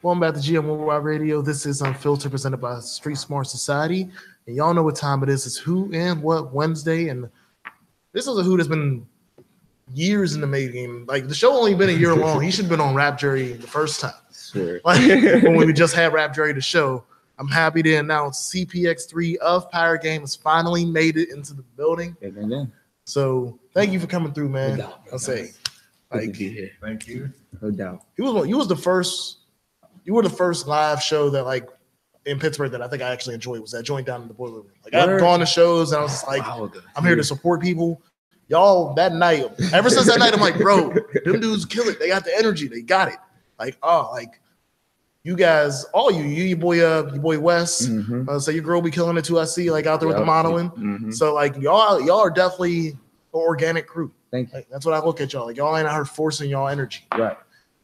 Welcome back to GM Worldwide Radio. This is UnFiltered, presented by Street Smart Society. And y'all know what time it is. It's Who and What Wednesday. And this is a Who that's been years in the making. Like, the show only been a year long. He should have been on Rap Jury the first time. Sure. Like, when we just had Rap Jury the show. I'm happy to announce CPx3 of Power Game has finally made it into the building. Amen. So thank you for coming through, man. No doubt. I'll say. Good to be here. Thank you. No doubt. You were the first live show that, like, in Pittsburgh that I think I actually enjoyed, was that joint down in the boiler room. Like, I've gone to shows and I was just like, I'm here to support people. Y'all, that night, ever since that night, I'm like, bro, them dudes kill it. They got the energy. They got it. Like, you guys, all your boy Wes. Mm-hmm. So your girl be killing it too. I see, like, out there with the modeling. Mm-hmm. So, like, y'all are definitely an organic crew. Thank you. Like, that's what I look at y'all. Like, y'all ain't out here forcing y'all energy. Right.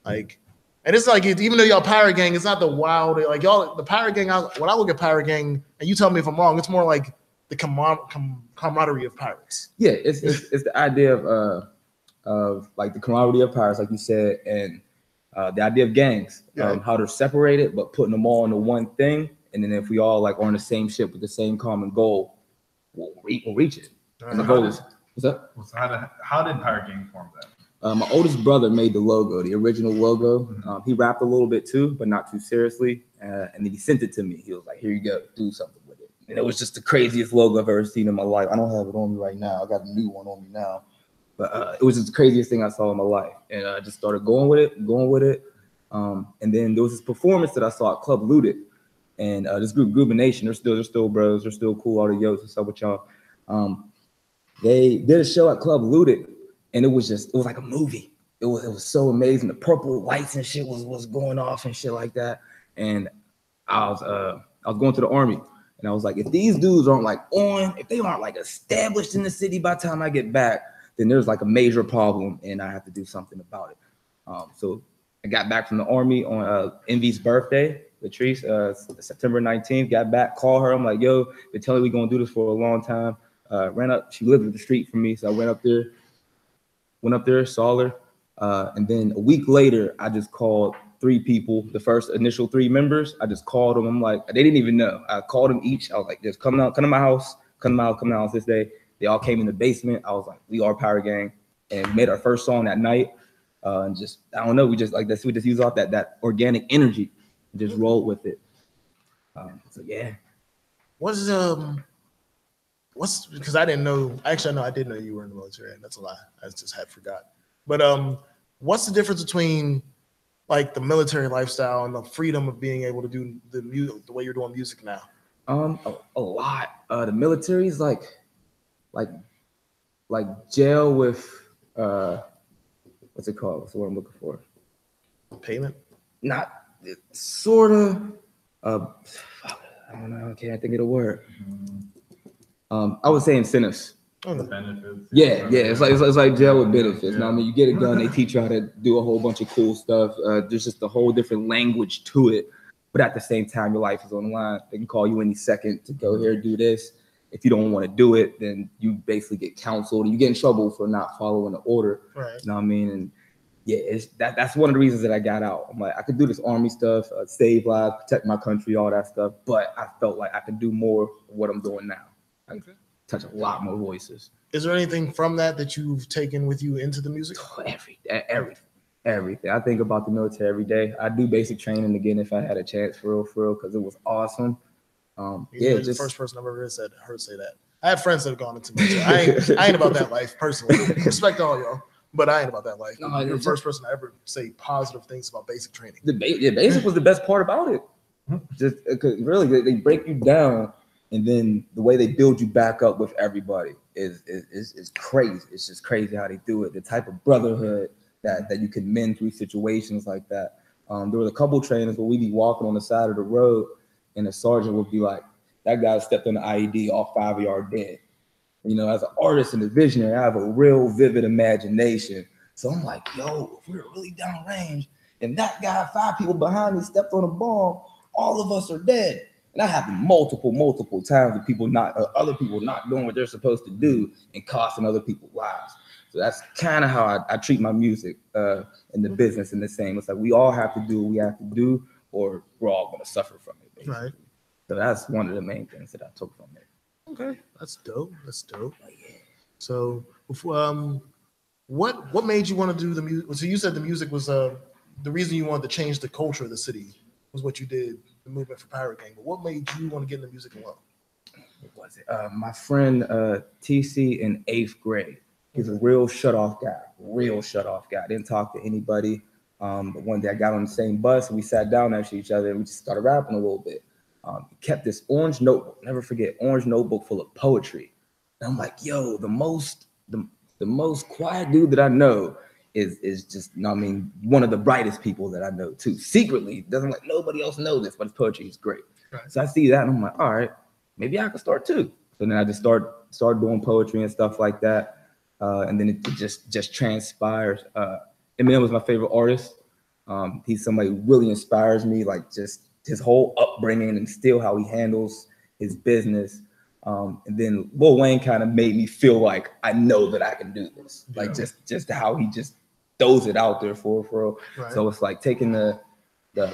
Like, and it's like, even though y'all Power Gang, it's not the wild, like, y'all, the Power Gang, when I look at Power Gang, and you tell me if I'm wrong, it's more like the camaraderie of pirates. Yeah, it's the idea of like the camaraderie of pirates, like you said, and the idea of gangs, how they're separated, but putting them all into one thing. And then if we all like are on the same ship with the same common goal, we'll reach it. And the goal is, what's up? So how did Power Gang form then? My oldest brother made the logo, the original logo. He rapped a little bit too, but not too seriously. And then he sent it to me. He was like, here you go, do something with it. And it was just the craziest logo I've ever seen in my life. I don't have it on me right now. I got a new one on me now. But it was just the craziest thing I saw in my life. And I just started going with it. And then there was this performance that I saw at Club Looted. And this group, Groove Nation, they're still bros. They're still cool. All the yos, what's up with y'all? They did a show at Club Looted. And it was like a movie. It was so amazing. The purple lights and shit was going off and shit like that. And I was going to the Army. And I was like, if these dudes aren't like if they aren't like established in the city by the time I get back, then there's like a major problem and I have to do something about it. So I got back from the Army on Envy's birthday, Latrice, September 19th, got back, called her. I'm like, yo, been telling we're going to do this for a long time. Ran up, she lived up the street from me. So I went up there, saw her. And then a week later, I just called 3 people, the first initial 3 members. I just called them. I'm like, they didn't even know. I called them each. I was like, just come to my house this day. They all came in the basement. I was like, we are Power Gang, and made our first song that night. And just, I don't know, we just like this. We just use off that organic energy and just rolled with it. So yeah. What's because I didn't know. Actually, no, I did know you were in the military, and that's a lie. I just had forgot. But what's the difference between like the military lifestyle and the freedom of being able to do the music the way you're doing music now? A lot. The military is like jail with what's it called? What's the word I'm looking for? Payment? Not sort of. I don't know. I can't think of the word. I would say incentives. Benefits. Yeah. It's like jail with benefits. Yeah. Now, I mean, you get a gun, they teach you how to do a whole bunch of cool stuff. There's just a whole different language to it. But at the same time, your life is on the line. They can call you any second to go here, do this. If you don't want to do it, then you basically get counseled and you get in trouble for not following the order. Right. You know what I mean? And yeah, that's one of the reasons that I got out. I'm like, I could do this Army stuff, save lives, protect my country, all that stuff. But I felt like I could do more of what I'm doing now. I can touch a lot more voices. Is there anything from that you've taken with you into the music? Oh, everything. I think about the military every day. I do basic training again if I had a chance, for real, because it was awesome. You're the first person I've ever heard say that. I have friends that have gone into military. I ain't about that life personally. Respect all y'all, but I ain't about that life. No, you're the first person I ever say positive things about basic training. Basic was the best part about it. Just because really they break you down, and then the way they build you back up with everybody is crazy. It's just crazy how they do it. The type of brotherhood that you can mend through situations like that. There was a couple trainers where we'd be walking on the side of the road, and the sergeant would be like, that guy stepped on the IED, all 5 of y'all are dead. You know, as an artist and a visionary, I have a real vivid imagination. So I'm like, yo, if we're really downrange and that guy, 5 people behind me stepped on a bomb, all of us are dead. And that happened multiple times with other people not doing what they're supposed to do and costing other people's lives. So that's kind of how I treat my music and the business in the same. It's like we all have to do what we have to do, or we're all going to suffer from it. Basically. Right. So that's one of the main things that I took from it. Okay, that's dope. That's dope. So, what made you want to do the music? So you said the music was the reason you wanted to change the culture of the city was what you did, the movement for Pirate Gang. But what made you want to get into music alone? What was it? My friend TC in 8th grade. He's a real shut-off guy. Didn't talk to anybody. But one day I got on the same bus and we sat down next to each other and we just started rapping a little bit. He kept this orange notebook, never forget, orange notebook full of poetry. And I'm like, yo, the most quiet dude that I know is just, you know what I mean, one of the brightest people that I know too. Secretly, doesn't let nobody else know this, but his poetry is great. Right. So I see that and I'm like, all right, maybe I can start too. So then I just start doing poetry and stuff like that. And then it just transpires. Eminem was my favorite artist. He's somebody who really inspires me, like just his whole upbringing and still how he handles his business. And then Lil Wayne kind of made me feel like I know that I can do this. Yeah. Like just how he just throws it out there for real. Right. So it's like taking the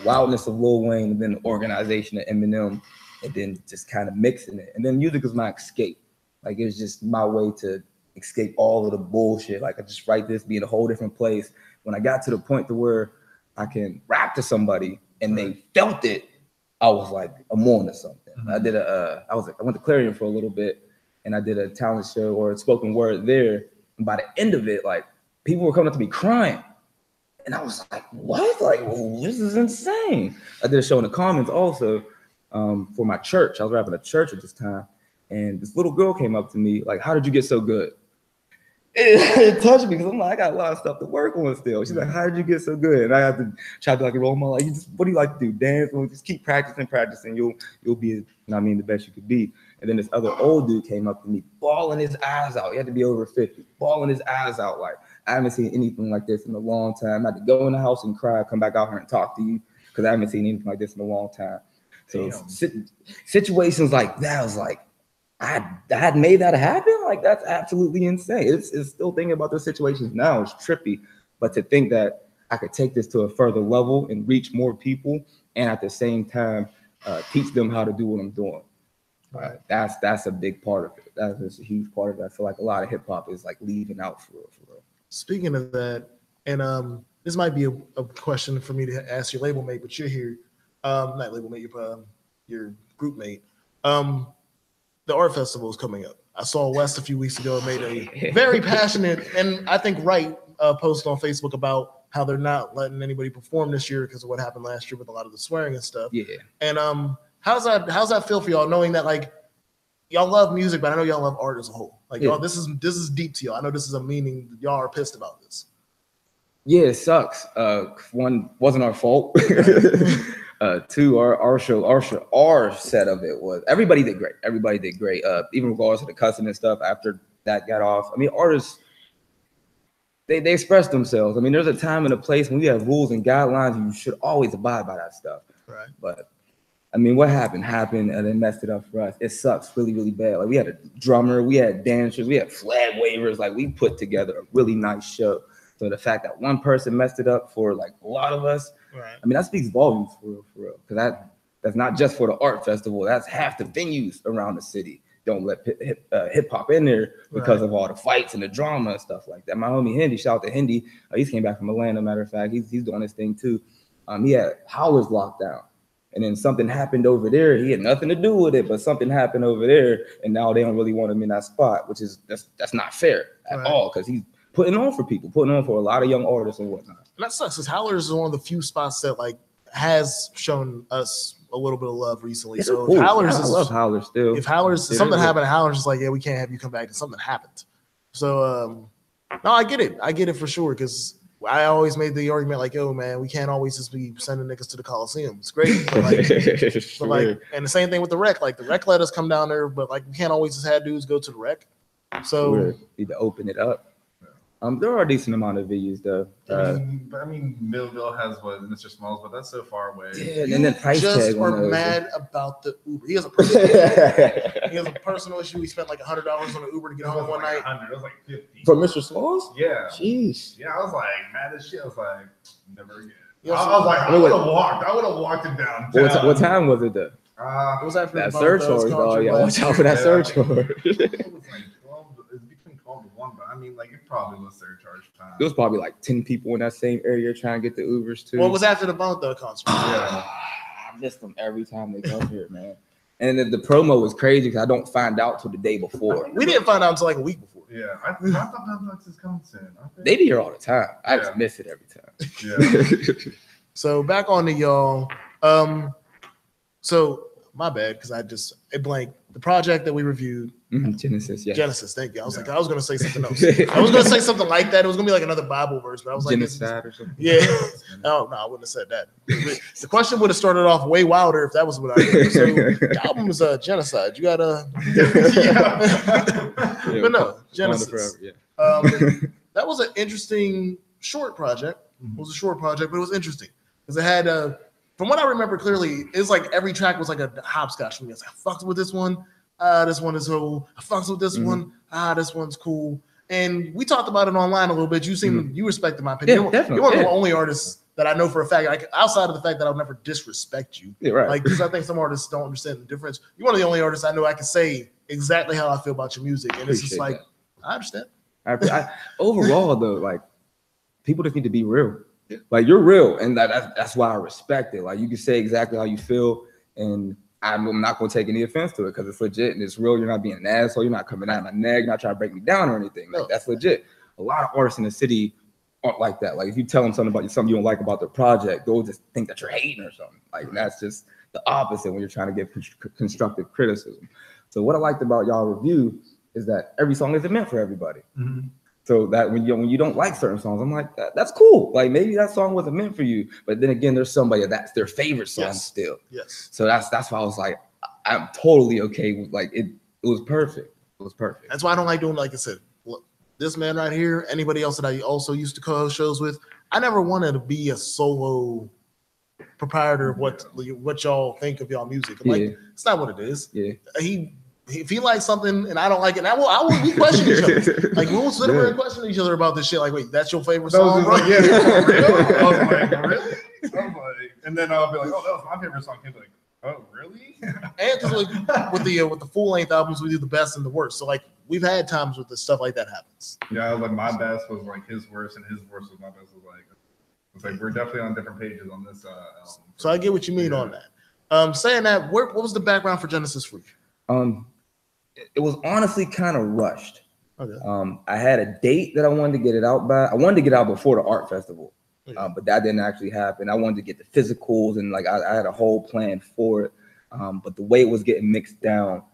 wildness of Lil Wayne and then the organization of Eminem and then just kind of mixing it. And then music was my escape. Like it was just my way to escape all of the bullshit. Like I just write this, be in a whole different place. When I got to the point to where I can rap to somebody and they felt it, I was like, I'm on to something. Mm-hmm. I went to Clarion for a little bit and I did a talent show or a spoken word there. And by the end of it, like people were coming up to me crying. And I was like, what? Like, well, this is insane. I did a show in the Commons also for my church. I was rapping at church at this time. And this little girl came up to me like, how did you get so good? It touched me because I'm like, I got a lot of stuff to work on still. She's like, how did you get so good? And I have to try to be like a role model. Like, what do you like to do? Dance? Well, just keep practicing. You'll be, you know what I mean, the best you could be. And then this other old dude came up to me, bawling his eyes out. He had to be over 50, bawling his eyes out. Like, I haven't seen anything like this in a long time. I had to go in the house and cry, come back out here and talk to you because I haven't seen anything like this in a long time. So situations like that, I was like, I had made that happen. Like that's absolutely insane. It's still thinking about those situations now. It's trippy, but to think that I could take this to a further level and reach more people, and at the same time teach them how to do what I'm doing. Right. That's a big part of it. That's a huge part of it. I feel like a lot of hip hop is like leaving out for real. Speaking of that, and this might be a question for me to ask your label mate, but you're here, not label mate, your group mate. The art festival is coming up. I saw West a few weeks ago made a very passionate and I think right post on Facebook about how they're not letting anybody perform this year because of what happened last year with a lot of the swearing and stuff. Yeah. And how's that feel for y'all, knowing that like y'all love music, but I know y'all love art as a whole. Like y'all, this is deep to y'all. I know this is a meaning that y'all are pissed about this. Yeah, it sucks. One, wasn't our fault. Two, our set of it was everybody did great. Even regardless of the cussing and stuff after that got off. I mean, artists they express themselves. I mean, there's a time and a place when we have rules and guidelines, and you should always abide by that stuff. Right. But I mean, what happened, and they messed it up for us. It sucks really, really bad. Like we had a drummer, we had dancers, we had flag wavers. Like we put together a really nice show. So the fact that one person messed it up for like a lot of us, right. I mean, that speaks volumes for real. Because that's not just for the art festival. That's half the venues around the city. Don't let hip hop in there because of all the fights and the drama and stuff like that. My homie Hindi, shout out to Hindi. He came back from Atlanta, matter of fact. He's doing his thing too. He had Howlers locked down. And then something happened over there. He had nothing to do with it, but something happened over there. And now they don't really want him in that spot, which is that's not fair at all because he's putting on for people, putting on for a lot of young artists and whatnot. And that sucks because Howlers is one of the few spots that like has shown us a little bit of love recently. It's so cool. I love Howlers still. If Howlers something happened to Howlers, it's like, yeah, we can't have you come back. And something happened. So no, I get it for sure. Because I always made the argument like, yo, man, we can't always just be sending niggas to the Coliseum. It's great. But like, and the same thing with the rec. Like the rec let us come down there, but like we can't always just have dudes go to the rec. So need to open it up. There are a decent amount of venues though. I mean, Millville has what Mr. Smalls, but that's so far away. Yeah, and then price just are mad about the Uber. He has a personal issue. He spent like $100 on an Uber to get home one night. It was like $50 for Mr. Smalls. Yeah. Jeez. Yeah, I was like mad as shit. I was like, never again. I was like, I would have walked it down. What time was it though? It was after that surcharge. Oh yeah, watch out for that surcharge. It was like 12. It's between 12 to 1, but I mean, like, it probably was surcharge time. There was probably like 10 people in that same area trying to get the Ubers too. Well, it was after the Bone Thug concert. I miss them every time they come here, man. And then the promo was crazy because I don't find out till the day before. We didn't find out until like a week before. Yeah, I thought Bone Thugs is coming soon. They be here all the time. I just miss it every time. Yeah. So back on to y'all. So my bad, because it blanked. The project that we reviewed. Genesis, yeah. Genesis, thank you. I was like, I was gonna say something else. I was gonna say something like that. It was gonna be like another Bible verse, but I was like, Genocide or something. Yeah. No, I wouldn't have said that. The question would have started off way wilder if that was what I did. So the album is Genocide. You gotta but no, Genesis. That was an interesting short project. It was a short project, but it was interesting because it had from what I remember clearly, it's like every track was like a hopscotch for me. I was like, I fucked with this one. This one is cool. I fucks with this one. This one's cool. And we talked about it online a little bit. You you respected my opinion. Yeah, you're one of the only artists that I know for a fact, like outside of the fact that I'll never disrespect you. Yeah, right. Like, because I think some artists don't understand the difference. You're one of the only artists I know I can say exactly how I feel about your music. And it's just like, I understand. Overall, though, like, people just need to be real. Yeah. Like, you're real, and that's why I respect it. Like, you can say exactly how you feel, and I'm not going to take any offense to it because it's legit and it's real. You're not being an asshole. You're not coming out my neck. You're not trying to break me down or anything. Like, that's legit. A lot of artists in the city aren't like that. Like, if you tell them something you don't like about their project, they'll just think that you're hating or something. Like, that's just the opposite when you're trying to give constructive criticism. So what I liked about y'all review is that every song isn't meant for everybody. So that when you don't like certain songs, I'm like, that's cool. Like, maybe that song wasn't meant for you. But then again, there's somebody that's their favorite song still. Yes. So that's why I was like, I'm totally okay with, like, it was perfect. It was perfect. That's why I don't like doing, like I said, look, this man right here, anybody else that I also used to co-host shows with, I never wanted to be a solo proprietor of what y'all think of y'all music. Like, it's not what it is. Yeah. If he likes something and I don't like it, we question each other. Like, we'll sit there and question each other about this shit. Like, wait, that's your favorite song? Like, yeah, for real? I was like, really? I was like, and then I'll be like, oh, that was my favorite song. He'll be like, oh, really? And because like, with the full length albums, we do the best and the worst. So like, we've had times with the stuff like that happens. Yeah, I was like, my best was like his worst, and his worst was my best. It's like we're definitely on different pages on this album. So I get what you mean on that. Saying that, what was the background for Genesis for you? It was honestly kind of rushed. Okay. I had a date that I wanted to get it out by. I wanted to get it out before the art festival, but that didn't actually happen. I wanted to get the physicals, and like I had a whole plan for it. But the way it was getting mixed down,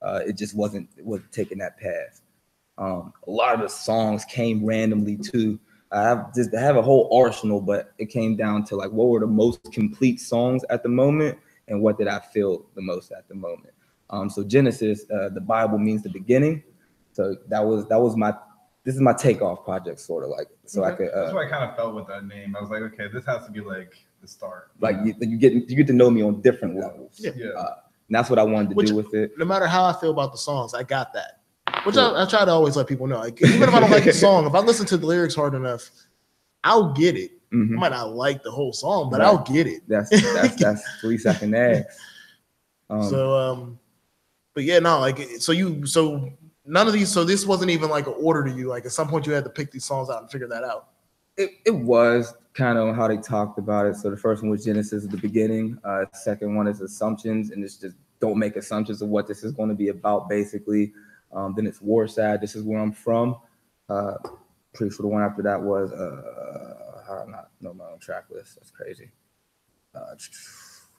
it just wasn't taking that path. A lot of the songs came randomly too. I have a whole arsenal, but it came down to like what were the most complete songs at the moment, and what did I feel the most at the moment. So Genesis, the Bible means the beginning. So this is my takeoff project, sort of like, so I could. That's what I kind of felt with that name. I was like, okay, this has to be like the start. Like you get to know me on different levels. Yeah. And that's what I wanted to do with it. No matter how I feel about the songs, I got that. Which I try to always let people know. Like, even if I don't like the song, if I listen to the lyrics hard enough, I'll get it. I might not like the whole song, but I'll get it. That's 3-second ads. But yeah, no, like, so none of these, so this wasn't even like an order to you. Like, at some point you had to pick these songs out and figure that out. It was kind of how they talked about it. So the first one was Genesis at the beginning. Second one is Assumptions, and it's just don't make assumptions of what this is going to be about, basically. Then it's War Side. This is where I'm from. Pretty sure the one after that was how do I not know my own track list? That's crazy.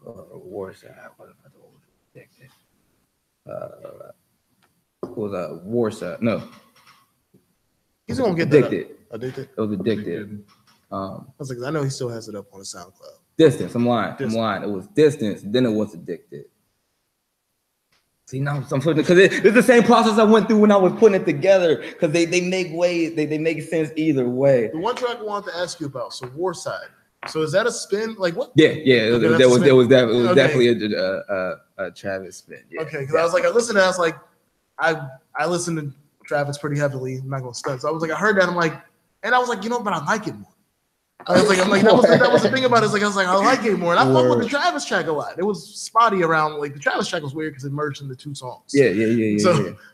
War Side. What if I told you? Was War Side? No. He's gonna get Addicted. Addicted. It was Addicted. I was like, I know he still has it up on the SoundCloud. Distance. I'm lying. It was Distance. Then it was Addicted. See, now I'm because it's the same process I went through when I was putting it together. Because they make ways. They make sense either way. The one track I wanted to ask you about. So War Side. So is that a spin? Like what? Yeah. It was definitely a Travis spin. Yeah, okay, because I was like, I listened to that. I was like, I listened to Travis pretty heavily. I'm not gonna stunt. So I was like, I heard that. I'm like, and I was like, but I like it more. I'm like that was the thing about it. Like I was like, I like it more. And I fuck with the Travis track a lot. It was spotty around, like the Travis track was weird because it merged into 2 songs. Yeah.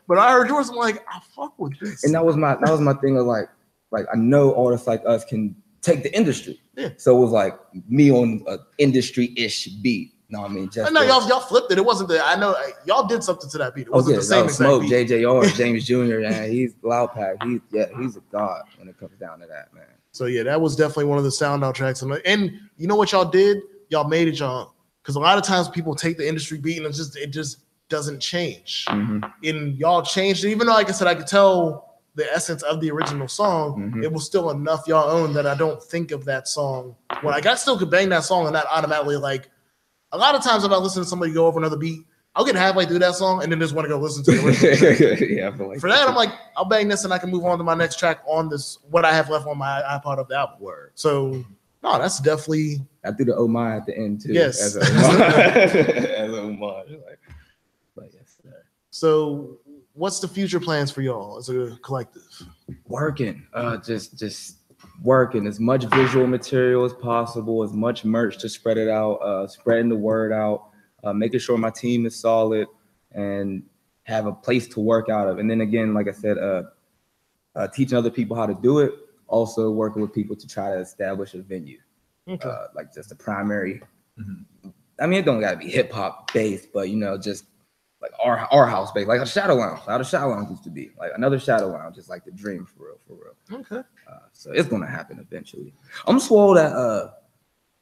But I heard yours, I'm like, I fuck with this. And that was my thing of like I know artists like us can take the industry. Yeah. So it was like me on an industry-ish beat. No, I mean, just no, y'all flipped it. It wasn't I know y'all did something to that beat. It wasn't the same exact Smoke, beat. JJR, James Jr. And he's Loud Pack. He's a god when it comes down to that, man. So yeah, that was definitely one of the sound out tracks. And you know what y'all did? Y'all made it y'all. Because a lot of times people take the industry beat and it just doesn't change. And y'all changed it. Even though, like I said, I could tell the essence of the original song, it was still enough y'all own that I don't think of that song. When I still could bang that song and not automatically like. A lot of times if I listen to somebody go over another beat, I'll get halfway through that song and then just want to go listen to the original. Yeah, I feel like for that, I'm like, I'll bang this and I can move on to my next track on this, what I have left on my iPod of the album. Word. So, no, that's definitely. I threw the oh my at the end too. Yes. As a homage. But yes, sir. So, what's the future plans for y'all as a collective? Working. Just working as much visual material as possible, as much merch to spread it out, spreading the word out, making sure my team is solid and have a place to work out of. And then again, like I said, teaching other people how to do it, also working with people to try to establish a venue. Okay. Like just a primary, I mean, it don't gotta be hip hop based, but just like our house based, like a shadow lounge, how the shadow lounge used to be, like another shadow lounge, is like the dream for real. Okay. So it's gonna happen eventually. I'm swole that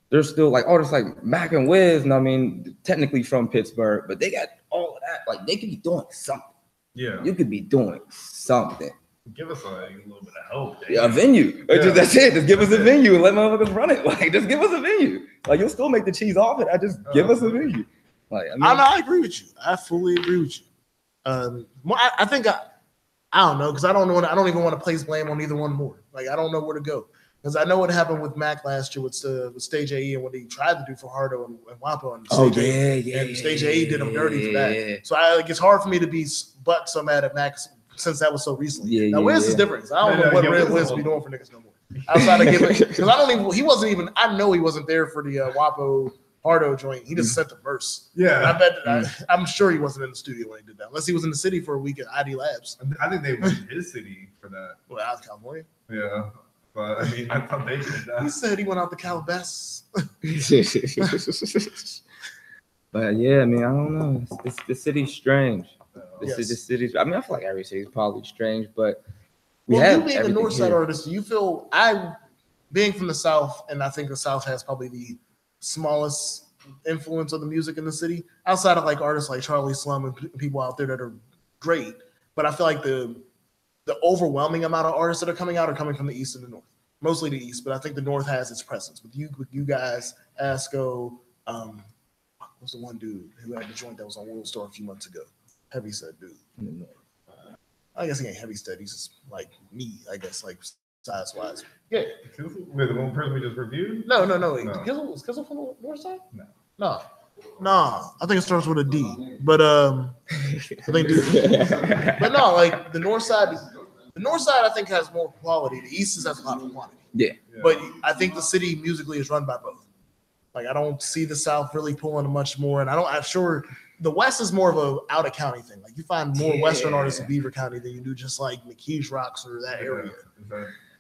there's still like artists like Mac and Wiz, and I mean technically from Pittsburgh, but they got all of that. Like they could be doing something. Yeah. You could be doing something. Give us a little bit of help. Yeah, a venue. Yeah. That's it. Just give us a venue and let motherfuckers run it. Like just give us a venue. Like you'll still make the cheese off it. Give us a venue. Like I agree with you. I fully agree with you. I think I don't know because I don't even want to place blame on either one more. Like I don't know where to go because I know what happened with Mac last year with Stage AE and what he tried to do for Hardo and Wampo and Stage AE did him dirty for that. Yeah. So it's hard for me to be but so mad at Mac since that was so recently. Now Wiz is different. I don't know what Red Wiz be doing for niggas no more. Outside of giving because he wasn't I know he wasn't there for the Wampo Hardo joint. He just sent the verse. Yeah. And I bet I'm sure he wasn't in the studio when he did that. Unless he was in the city for a week at ID Labs. I think they went to his city for that. Well, out of California. Yeah. But I mean I thought they did that. He said he went out to Calabasas. But yeah, I mean, I don't know. The city's strange. The city's I mean, I feel like every city's probably strange, but you being the North Side artist, do you feel being from the South, and I think the South has probably the smallest influence of the music in the city outside of like artists like Charlie Slum and people out there that are great, but I feel like the overwhelming amount of artists that are coming out are coming from the East and the North, mostly the East, but I think the North has its presence with you guys, Asco, what's the one dude who had the joint that was on World Star a few months ago, heavy set dude. I guess he ain't heavy set, he's just like me, I guess, like size wise. Yeah. With the one person we just reviewed? No. Kizzle from the North Side? No. I think it starts with a D. But I think but no, like the North Side I think has more quality. The East has a lot of quantity. Yeah. But I think the city musically is run by both. Like I don't see the South really pulling much more, and I'm sure the West is more of a out of county thing. Like you find more Western artists in Beaver County than you do just like McKees Rocks or that area.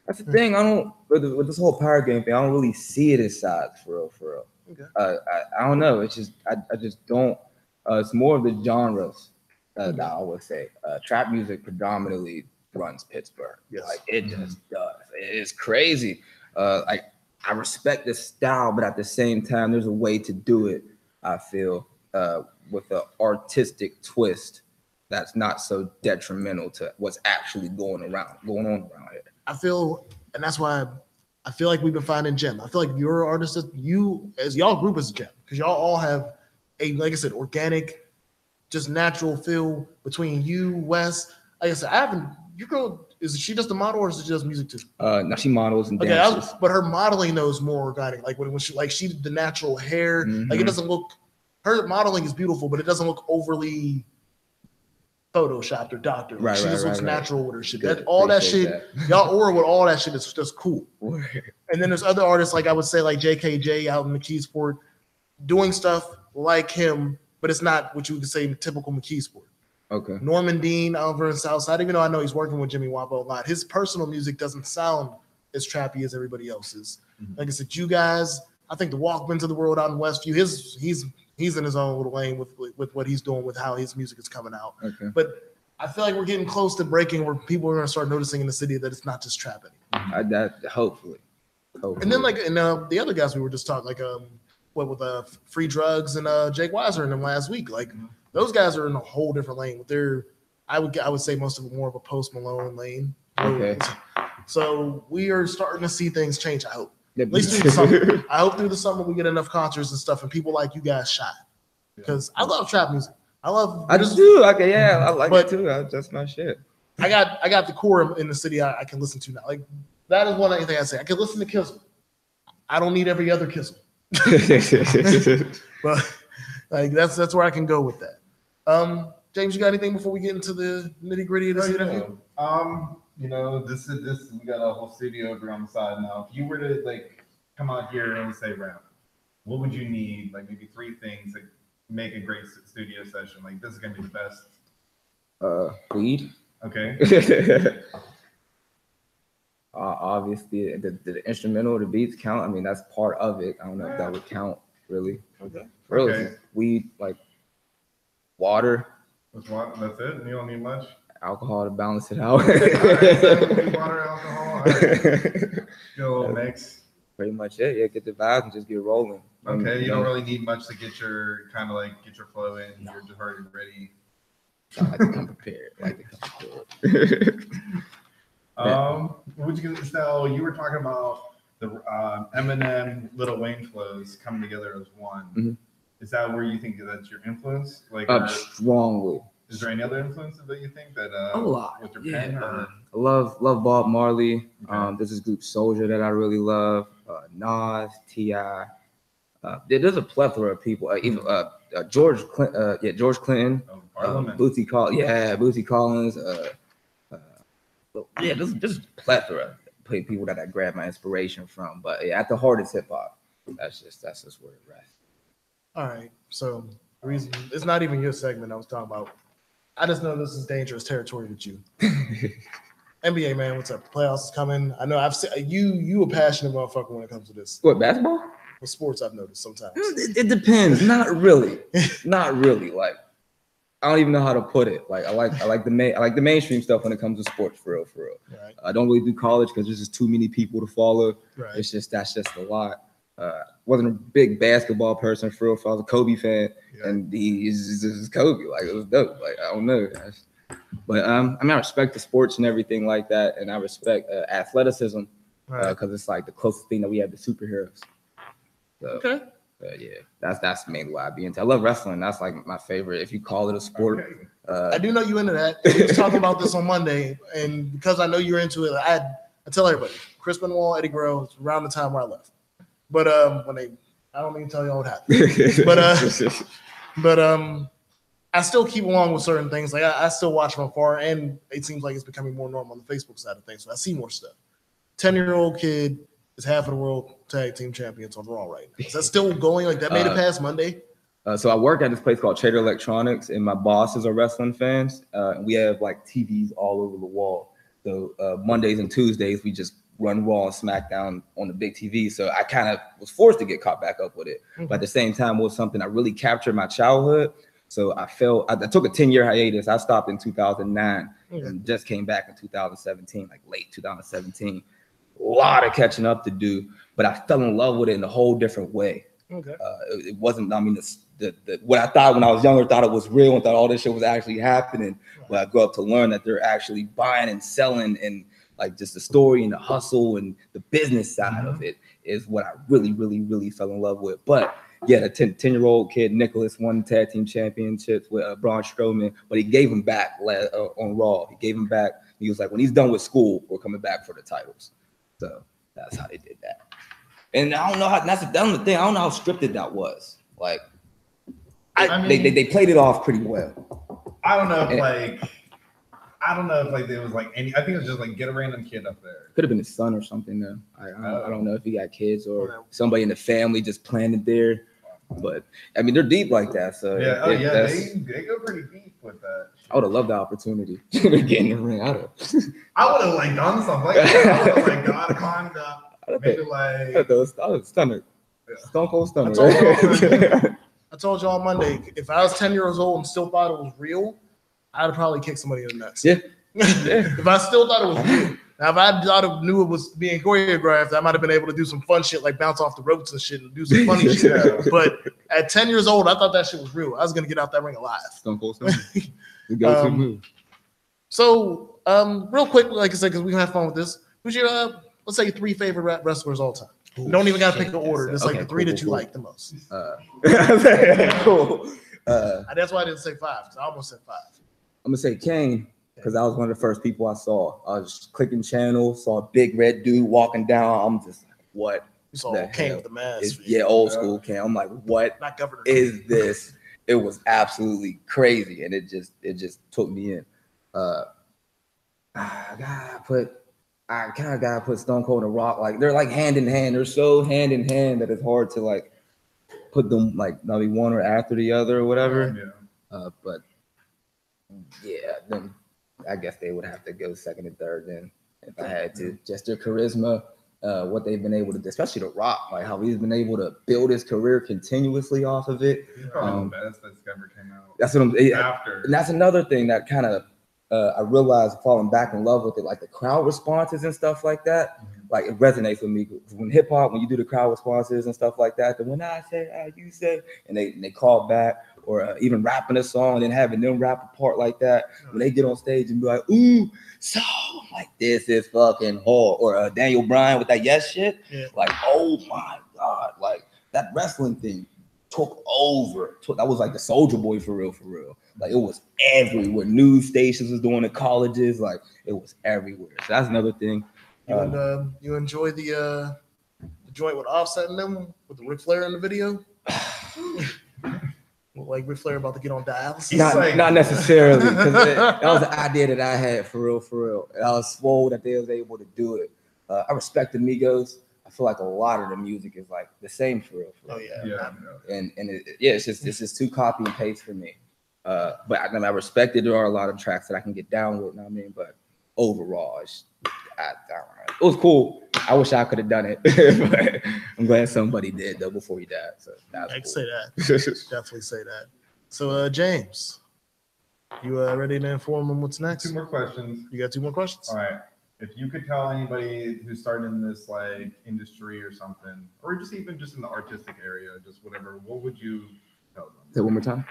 That's the thing. I don't with this whole power game thing. I don't really see it as sides for real. Okay. I don't know. It's just I just don't. It's more of the genres that I would say. Trap music predominantly runs Pittsburgh. Yes. Like it just does. It's crazy. Like I respect the style, but at the same time, there's a way to do it. I feel with an artistic twist that's not so detrimental to what's actually going on around here. I feel, and that's why I feel like we've been finding gem. I feel like your artist, as y'all group is a gem because y'all all have a, like I said, organic, just natural feel between you, Wes. Like I said, your girl, is she just a model or is she just music too? No, she models and dances. But her modeling knows more organic. Like when she did the natural hair, like it doesn't look. Her modeling is beautiful, but it doesn't look overly photoshopped or doctored. Like, she just looks natural with her shit. Good. That all that shit, y'all aura with all that shit is just cool. And then there's other artists, like I would say, like JKJ out in McKeesport, doing stuff like him, but it's not what you would say typical McKeesport. Okay. Norman Dean over in Southside, even though I know he's working with Jimmy Wampo a lot, his personal music doesn't sound as trappy as everybody else's. Like I said, you guys, I think the Walkmans of the world out in Westview, he's in his own little lane with what he's doing with how his music is coming out. Okay. But I feel like we're getting close to breaking where people are going to start noticing in the city that it's not just trap anymore. Hopefully. And then the other guys we were just talking, like with Free Drugs and Jake Weiser in them last week, like those guys are in a whole different lane. I would say most of them more of a Post Malone lane. Okay. So we are starting to see things change. I hope. At least through the summer. I hope through the summer we get enough concerts and stuff, and people like you guys shine. Because I love trap music. I just do. Okay, yeah, I like it too. That's my shit. I got the core in the city I can listen to now. Like that is one thing I say. I can listen to Kizzle. I don't need every other Kizzle. But like that's where I can go with that. James, you got anything before we get into the nitty gritty of this interview? This we got a whole studio over on the side now. If you were to like come out here and say rap, what would you need? Like maybe 3 things to make a great studio session. Like this is gonna be the best. Weed. Okay. Obviously, the instrumental, the beats count. I mean, that's part of it. I don't know if that would count really. Okay. Really, okay. Weed, like water. That's it. You don't need much. Alcohol to balance it out. Water, alcohol. Get a little mix. Pretty much it. Yeah, get the vibes and just get rolling. Okay, you don't really need much to get your flow in. No. You're just already ready. I like to come prepared. So you were talking about the Eminem, Lil Wayne flows coming together as one. Mm-hmm. Is that where you think that's your influence? Like strongly. Is there any other influences that you think that a lot? With your pen, I love Bob Marley. Okay. There's this group Soldier that I really love. Nas, T.I. There's a plethora of people. Even George Clinton. Bootsy Collins. There's just a plethora of people that I grab my inspiration from. But yeah, at the heart is hip hop. That's just where it rests. All right. So the reason it's not even your segment I was talking about. I just know this is dangerous territory with you. NBA, man, what's up? Playoffs is coming. I know I've seen you a passionate motherfucker when it comes to this. What, basketball? With sports, I've noticed sometimes. It depends. Not really. Not really. Like, I don't even know how to put it. Like, I like the mainstream stuff when it comes to sports, for real. Right. I don't really do college because there's just too many people to follow. Right. That's just a lot. Wasn't a big basketball person for real. If I was a Kobe fan, and he's Kobe. Like, it was dope. Like, I don't know. But I respect the sports and everything like that, and I respect athleticism because it's like the closest thing that we have to superheroes. So, okay. That's mainly why I be into. I love wrestling. That's like my favorite. If you call it a sport, I do know you into that. We was talking about this on Monday, and because I know you're into it, I tell everybody, Chris Benoit, Eddie Guerrero, it's around the time where I left. But I don't mean to tell you all what happened. But I still keep along with certain things. Like I still watch from afar, and it seems like it's becoming more normal on the Facebook side of things. So I see more stuff. 10-year-old kid is half of the world tag team champions on Raw right now. Is that still going? Like that made it past Monday? So I work at this place called Trader Electronics, and my bosses are wrestling fans. And we have like TVs all over the wall. So Mondays and Tuesdays, we just run Raw and SmackDown on the big TV. So I kind of was forced to get caught back up with it. Mm-hmm. But at the same time, it was something that really captured my childhood. So I took a 10-year hiatus. I stopped in 2009 and just came back in 2017, like late 2017. A lot of catching up to do, but I fell in love with it in a whole different way. Okay. It wasn't, I mean, what I thought when I was younger, thought it was real and thought all this shit was actually happening. Right. But I grew up to learn that they're actually buying and selling, and like just the story and the hustle and the business side of it is what I really, really, really fell in love with. But yeah, the 10-year-old kid, Nicholas, won tag team championships with Braun Strowman, but he gave him back on Raw. He gave him back. He was like, when he's done with school, we're coming back for the titles. So that's how they did that. And I don't know how, that's the thing. I don't know how scripted that was. Like, they played it off pretty well. I don't know if there was like any. I think it was just like get a random kid up there. Could have been his son or something though. I don't know if he got kids or somebody in the family just planted there. But I mean, they're deep like that. So yeah, they go pretty deep with that. I would have loved the opportunity to get in the ring. I would have like done something like that. I would have like got climbed up, maybe like. I was stunner. Stone Cold Stunner. I told you on Monday, if I was 10 years old and still thought it was real, I'd have probably kicked somebody in the nuts. Yeah. If I still thought it was real. Now, if I knew it was being choreographed, I might have been able to do some fun shit like bounce off the ropes and shit and do some funny shit. But at 10 years old, I thought that shit was real. I was going to get out that ring alive. Stone Cold Stunner. The go-to move. So, real quick, like I said, because we can have fun with this, who's your, let's say, 3 favorite wrestlers all time? You don't even got to pick the order. Just like the 3 that you like the most. Cool. That's why I didn't say 5, because I almost said 5. I'm going to say Kane. Because I was one of the first people I saw. I was just clicking channels, saw a big red dude walking down. I'm just like, what? You saw Kane with the mask. Yeah, old school Kane. I'm like, what is this? It was absolutely crazy, and it just took me in. I kind of gotta put Stone Cold and Rock. Like they're like hand in hand. They're so hand in hand that it's hard to like put them like maybe one or after the other or whatever. Yeah. But yeah, then. I guess they would have to go second and third then if I had to. Just their charisma, what they've been able to do, especially The Rock, like how he's been able to build his career continuously off of it. He's probably the best that's ever came out. That's what after. And that's another thing that kind of I realized falling back in love with it, like the crowd responses and stuff like that. Like it resonates with me when hip hop, when you do the crowd responses and stuff like that. Then when I say, you say, and they call back, or even rapping a song and then having them rap a part like that. When they get on stage and be like, ooh, so like this is fucking hard. Or Daniel Bryan with that yes shit. Yeah. Like, oh my God, like that wrestling thing took over. That was like the Soldier Boy for real. Like it was everywhere. News stations was doing it, colleges, like it was everywhere. So that's another thing. You enjoy the joint with Offset and them with the Ric Flair in the video? Like Ric Flair about to get on dialysis? Not necessarily, because that was the idea that I had for real. And I was swole that they was able to do it. I respect the Migos. I feel like a lot of the music is like the same for real. Oh yeah. And it's just too copy and paste for me. But I respect it. There are a lot of tracks that I can get down with. You know what I mean? But overall, it was cool. I wish I could have done it, but I'm glad somebody did though before he died. So I can say that. Definitely say that. So James, you ready to inform them what's next? 2 more questions. You got 2 more questions? All right. If you could tell anybody who's starting in this like industry or something, or just even just in the artistic area, just whatever, what would you tell them? Say one more time.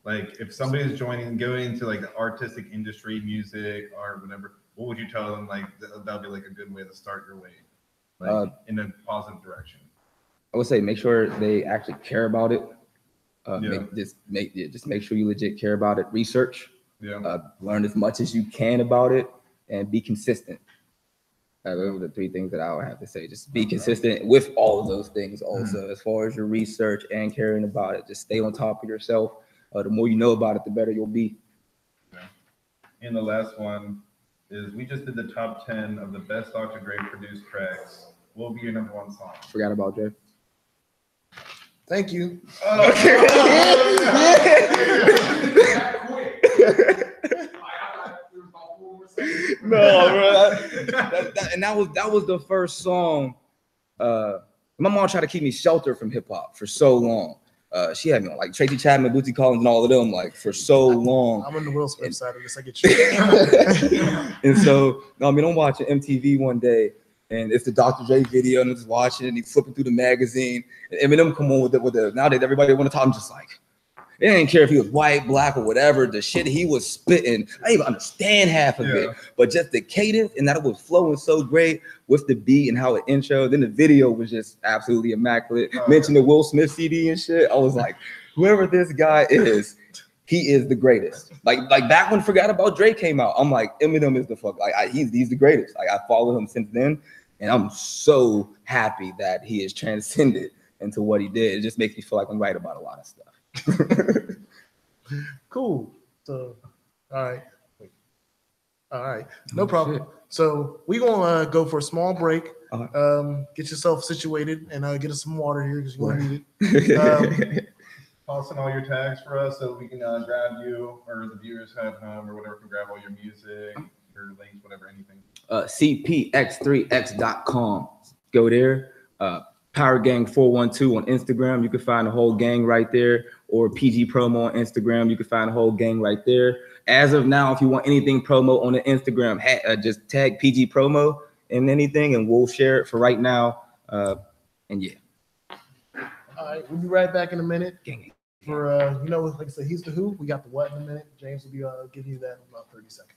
Like if somebody's going into like the artistic industry, music, art, whatever, what would you tell them? Like that would be like a good way to start your way, like in a positive direction. I would say make sure they actually care about it. Just make sure you legit care about it. Research. Learn as much as you can about it and be consistent. Those are the 3 things that I would have to say. Just be consistent with all of those things. Also, as far as your research and caring about it, just stay on top of yourself. The more you know about it, the better you'll be. And the last one is we just did the top 10 of the best Dr. Dre produced tracks. What will be your number 1 song? Forgot about Dre. Thank you. No, bro. That was the first song. My mom tried to keep me sheltered from hip hop for so long. She had me on like Tracy Chapman, Bootsy Collins, and all of them like for so long. I'm on the Will Smith side of this. I get you. And so, I'm watching MTV one day, and it's the Dr. Dre video, and I'm just watching, and he's flipping through the magazine, and Eminem come on with the nowadays everybody want to talk. I'm just like, they didn't care if he was white, black, or whatever. The shit he was spitting, I didn't even understand half of it, but just the cadence and that it was flowing so great with the beat and how it intro. Then the video was just absolutely immaculate. Mentioned the Will Smith CD and shit. I was like, whoever this guy is, he is the greatest. Like back when Forgot About Dre came out, I'm like, Eminem is the fuck. Like he's the greatest. Like I followed him since then, and I'm so happy that he has transcended into what he did. It just makes me feel like I'm right about a lot of stuff. Cool. So All right. All right. No problem. Shit. So we gonna go for a small break. Get yourself situated and get us some water here because you want to need it. Toss in all your tags for us so we can grab you, or the viewers at home or whatever can grab all your music, your links, whatever, anything. CPx3x.com. Go there. Power Gang 412 on Instagram. You can find the whole gang right there. Or PG Promo on Instagram. You can find the whole gang right there. As of now, if you want anything promo on the Instagram, just tag PG Promo and anything, and we'll share it for right now. And yeah. All right, we'll be right back in a minute. For like I said, he's the who. We got the what in a minute. James will be giving you that in about 30 seconds.